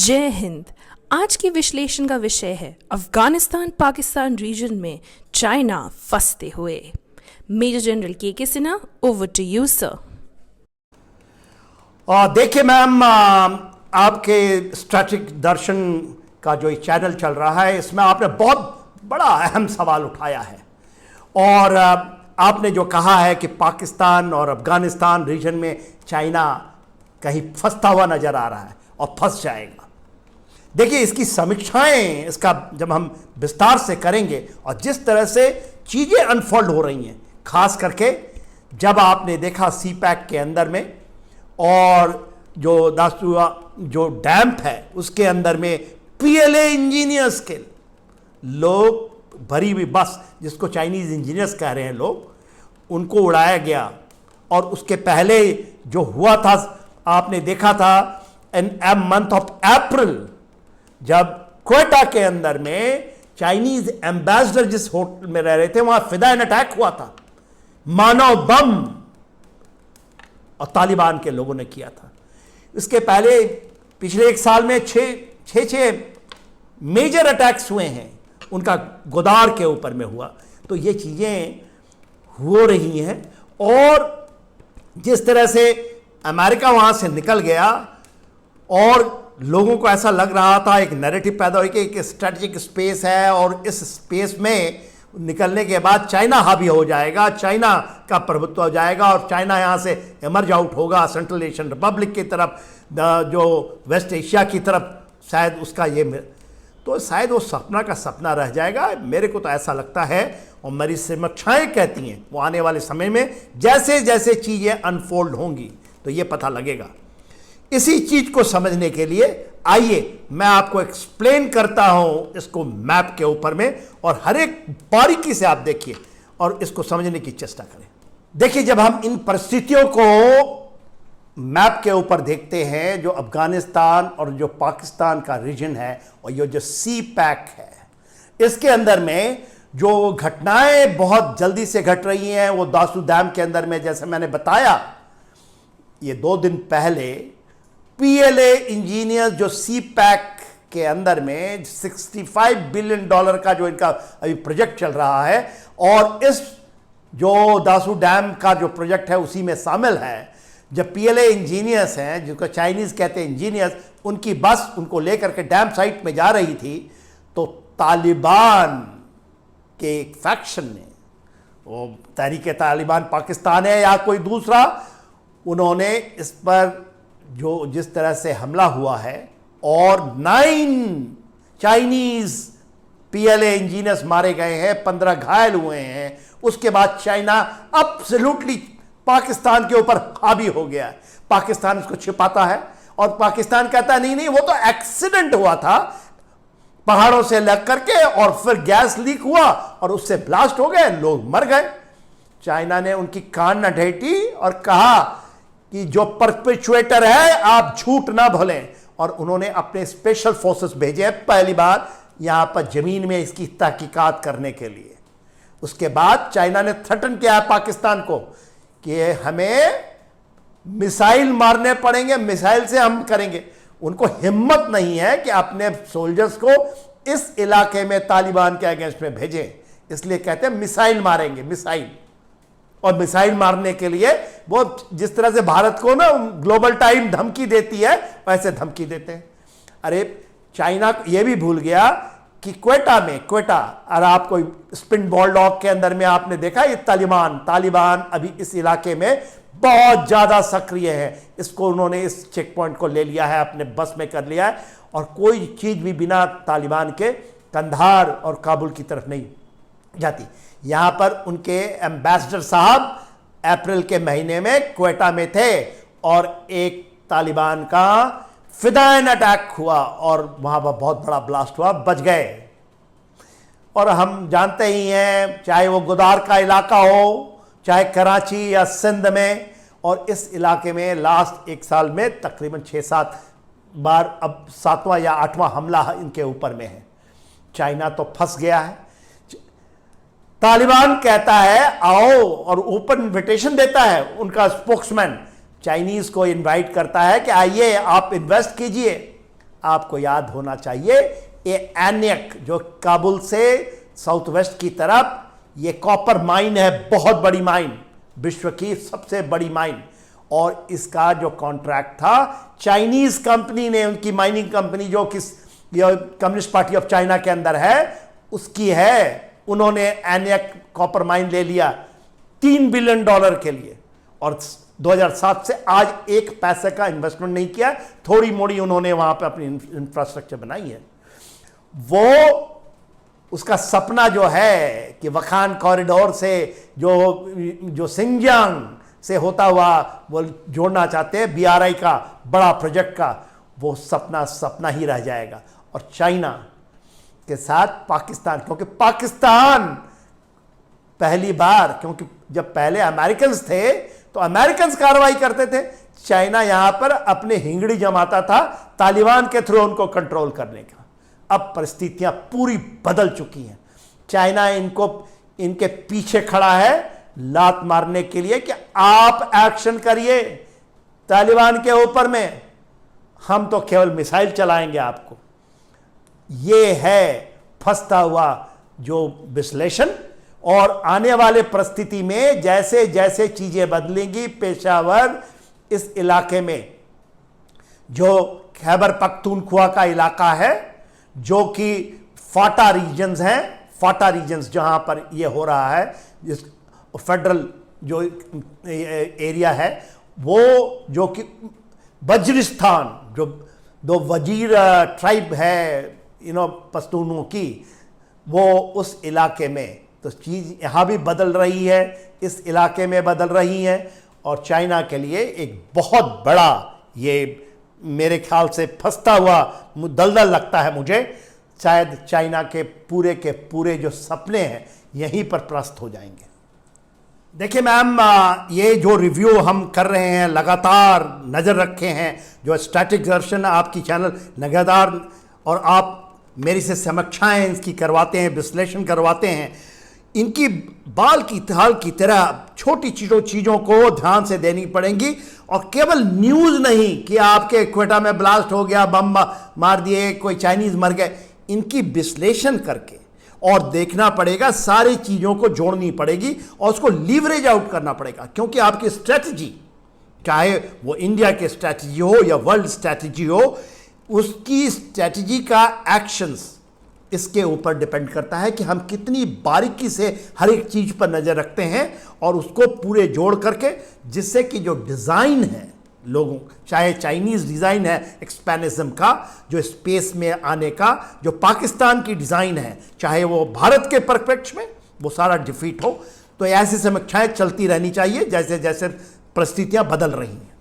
जय हिंद। आज के विश्लेषण का विषय है अफगानिस्तान पाकिस्तान रीजन में चाइना फंसते हुए। Major general K Sinha, over to you sir. देखिए मैम, आपके स्ट्रैटेजिक दर्शन का जो चैनल चल रहा है इसमें आपने बहुत बड़ा अहम सवाल उठाया है और आपने जो कहा है कि पाकिस्तान और अफगानिस्तान रीजन में चाइना कहीं फंसता हुआ नजर आ रहा है और फंस जाएगा। देखिए, इसकी समीक्षाएं इसका जब हम विस्तार से करेंगे और जिस तरह से चीज़ें अनफोल्ड हो रही हैं, खास करके जब आपने देखा सी पैक के अंदर में और जो डैम्प है उसके अंदर में पीएलए इंजीनियर्स के लोग भरी हुई बस, जिसको चाइनीज इंजीनियर्स कह रहे हैं लोग, उनको उड़ाया गया। और उसके पहले जो हुआ था, आपने देखा था इन मंथ ऑफ अप्रैल, जब क्वेटा के अंदर में चाइनीज एम्बेसडर जिस होटल में रह रहे थे वहां फिदायन अटैक हुआ था, मानव बम, और तालिबान के लोगों ने किया था। इसके पहले पिछले एक साल में छह मेजर अटैक्स हुए हैं, उनका गोदार के ऊपर में हुआ। तो ये चीजें हो रही हैं और जिस तरह से अमेरिका वहां से निकल गया और लोगों को ऐसा लग रहा था, एक नैरेटिव पैदा हुई कि एक स्ट्रेटेजिक स्पेस है और इस स्पेस में निकलने के बाद चाइना हावी हो जाएगा, चाइना का प्रभुत्व हो जाएगा और चाइना यहाँ से इमर्ज आउट होगा सेंट्रल एशियन रिपब्लिक की तरफ, जो वेस्ट एशिया की तरफ, शायद उसका ये, तो शायद वो सपना का सपना रह जाएगा। मेरे को तो ऐसा लगता है और मेरी समीक्षाएं कहती हैं वो आने वाले समय में जैसे जैसे चीज़ें अनफोल्ड होंगी तो ये पता लगेगा। इसी चीज को समझने के लिए आइए मैं आपको एक्सप्लेन करता हूं इसको मैप के ऊपर में, और हर एक बारीकी से आप देखिए और इसको समझने की चेष्टा करें। देखिए, जब हम इन परिस्थितियों को मैप के ऊपर देखते हैं, जो अफगानिस्तान और जो पाकिस्तान का रीजन है और ये जो सी पैक है, इसके अंदर में जो घटनाएं बहुत जल्दी से घट रही हैं, वो दासू डैम के अंदर में, जैसे मैंने बताया, ये 2 दिन पहले पीएलए इंजीनियर जो सी पैक के अंदर में $65 बिलियन का जो इनका अभी प्रोजेक्ट चल रहा है, और इस जो दासू डैम का जो प्रोजेक्ट है उसी में शामिल है। जब पीएलए इंजीनियर्स हैं, जिसको चाइनीज कहते हैं इंजीनियर्स, उनकी बस उनको लेकर के डैम साइट में जा रही थी, तो तालिबान के एक फैक्शन ने, वो तहरीक तालिबान पाकिस्तान है या कोई दूसरा, उन्होंने इस पर जो जिस तरह से हमला हुआ है और 9 चाइनीज पीएलए इंजीनियर्स मारे गए हैं, 15 घायल हुए हैं। उसके बाद चाइना एब्सोल्युटली पाकिस्तान के ऊपर हावी हो गया है। पाकिस्तान इसको छिपाता है और पाकिस्तान कहता है नहीं वो तो एक्सीडेंट हुआ था, पहाड़ों से लग करके और फिर गैस लीक हुआ और उससे ब्लास्ट हो गए, लोग मर गए। चाइना ने उनकी कान न ढेटी और कहा कि जो परपेचुएटर है आप झूठ ना भूलें, और उन्होंने अपने स्पेशल फोर्सेस भेजे पहली बार यहां पर जमीन में इसकी तहकीकात करने के लिए। उसके बाद चाइना ने थ्रेटन किया है पाकिस्तान को कि हमें मिसाइल मारने पड़ेंगे, मिसाइल से हम करेंगे। उनको हिम्मत नहीं है कि अपने सोल्जर्स को इस इलाके में तालिबान के अगेंस्ट में भेजें, इसलिए कहते हैं मिसाइल मारेंगे, मिसाइल। और मिसाइल मारने के लिए वो जिस तरह से भारत को ना ग्लोबल टाइम धमकी देती है वैसे धमकी देते हैं। अरे चाइना ये भी भूल गया कि क्वेटा और आपको स्पिन बॉलडॉग के अंदर में आपने देखा, ये तालिबान अभी इस इलाके में बहुत ज्यादा सक्रिय है। इसको उन्होंने इस चेक पॉइंट को ले लिया है, अपने बस में कर लिया है, और कोई चीज भी बिना तालिबान के कंधार और काबुल की तरफ नहीं जाती। यहां पर उनके एम्बेसडर साहब अप्रैल के महीने में क्वेटा में थे और एक तालिबान का फिदायन अटैक हुआ और वहां पर बहुत बड़ा ब्लास्ट हुआ, बच गए। और हम जानते ही हैं, चाहे वो गुदार का इलाका हो, चाहे कराची या सिंध में, और इस इलाके में लास्ट 1 साल में तकरीबन 6-7 बार, अब 7वां या 8वां हमला इनके ऊपर में है। चाइना तो फंस गया है। तालिबान कहता है आओ, और ओपन इन्विटेशन देता है उनका स्पोक्समैन, चाइनीज को इनवाइट करता है कि आइए आप इन्वेस्ट कीजिए, आपको याद होना चाहिए, ये एन्यक जो काबुल से साउथ वेस्ट की तरफ, ये कॉपर माइन है, बहुत बड़ी माइन, विश्व की सबसे बड़ी माइन। और इसका जो कॉन्ट्रैक्ट था चाइनीज कंपनी ने, उनकी माइनिंग कंपनी जो कम्युनिस्ट पार्टी ऑफ चाइना के अंदर है उसकी है, उन्होंने एन्यक कॉपर माइन ले लिया $3 बिलियन के लिए, और 2007 से आज एक पैसे का इन्वेस्टमेंट नहीं किया, थोड़ी मोड़ी उन्होंने वहां पे अपनी इंफ्रास्ट्रक्चर बनाई है। वो उसका सपना जो है कि वखान कॉरिडोर से जो सिंजियांग से होता हुआ वो जोड़ना चाहते हैं, BRI का बड़ा प्रोजेक्ट का, वो सपना ही रह जाएगा। और चाइना के साथ पाकिस्तान, क्योंकि पाकिस्तान पहली बार, क्योंकि जब पहले अमेरिकन्स थे तो अमेरिकन्स कार्रवाई करते थे, चाइना यहां पर अपने हिंगड़ी जमाता था तालिबान के थ्रू उनको कंट्रोल करने का। अब परिस्थितियां पूरी बदल चुकी हैं, चाइना इनके पीछे खड़ा है लात मारने के लिए कि आप एक्शन करिए तालिबान के ऊपर में, हम तो केवल मिसाइल चलाएंगे आपको। ये है फंसता हुआ जो विश्लेषण, और आने वाले परिस्थिति में जैसे जैसे चीजें बदलेंगी, पेशावर इस इलाके में जो खैबर पख्तूनख्वा का इलाका है, जो कि फाटा रीजन्स हैं, फाटा रीजन्स जहां पर ये हो रहा है, जिस फेडरल जो एरिया है, वो जो कि वजीरिस्तान, जो दो वजीर ट्राइब है पश्तूनों की, वो उस इलाके में, तो चीज़ यहाँ भी बदल रही है, इस इलाके में बदल रही है। और चाइना के लिए एक बहुत बड़ा, ये मेरे ख्याल से फंसता हुआ दलदल लगता है मुझे, शायद चाइना के पूरे जो सपने हैं यहीं पर प्रस्त हो जाएंगे। देखिए मैम, ये जो रिव्यू हम कर रहे हैं, लगातार नज़र रखे हैं, जो स्टैटिक दर्शन आपकी चैनल लगातार, और आप मेरी से समीक्षाएं इसकी करवाते हैं, विश्लेषण करवाते हैं, इनकी बाल की थाल की तरह छोटी चीज़ों को ध्यान से देनी पड़ेंगी। और केवल न्यूज़ नहीं कि आपके क्वेटा में ब्लास्ट हो गया, बम मार दिए, कोई चाइनीज़ मर गए, इनकी विश्लेषण करके और देखना पड़ेगा, सारी चीज़ों को जोड़नी पड़ेगी और उसको लीवरेज आउट करना पड़ेगा। क्योंकि आपकी स्ट्रेटजी, चाहे वो इंडिया की स्ट्रेटजी हो या वर्ल्ड स्ट्रेटजी हो, उसकी स्ट्रेटजी का एक्शंस इसके ऊपर डिपेंड करता है कि हम कितनी बारीकी से हर एक चीज़ पर नज़र रखते हैं और उसको पूरे जोड़ करके, जिससे कि जो डिज़ाइन है लोगों, चाहे चाइनीज़ डिज़ाइन है एक्सपेनिज्म का, जो स्पेस में आने का, जो पाकिस्तान की डिज़ाइन है, चाहे वो भारत के परिप्रेक्ष्य में वो सारा डिफीट हो, तो ऐसी समीक्षाएं चलती रहनी चाहिए जैसे जैसे परिस्थितियां बदल रही हैं।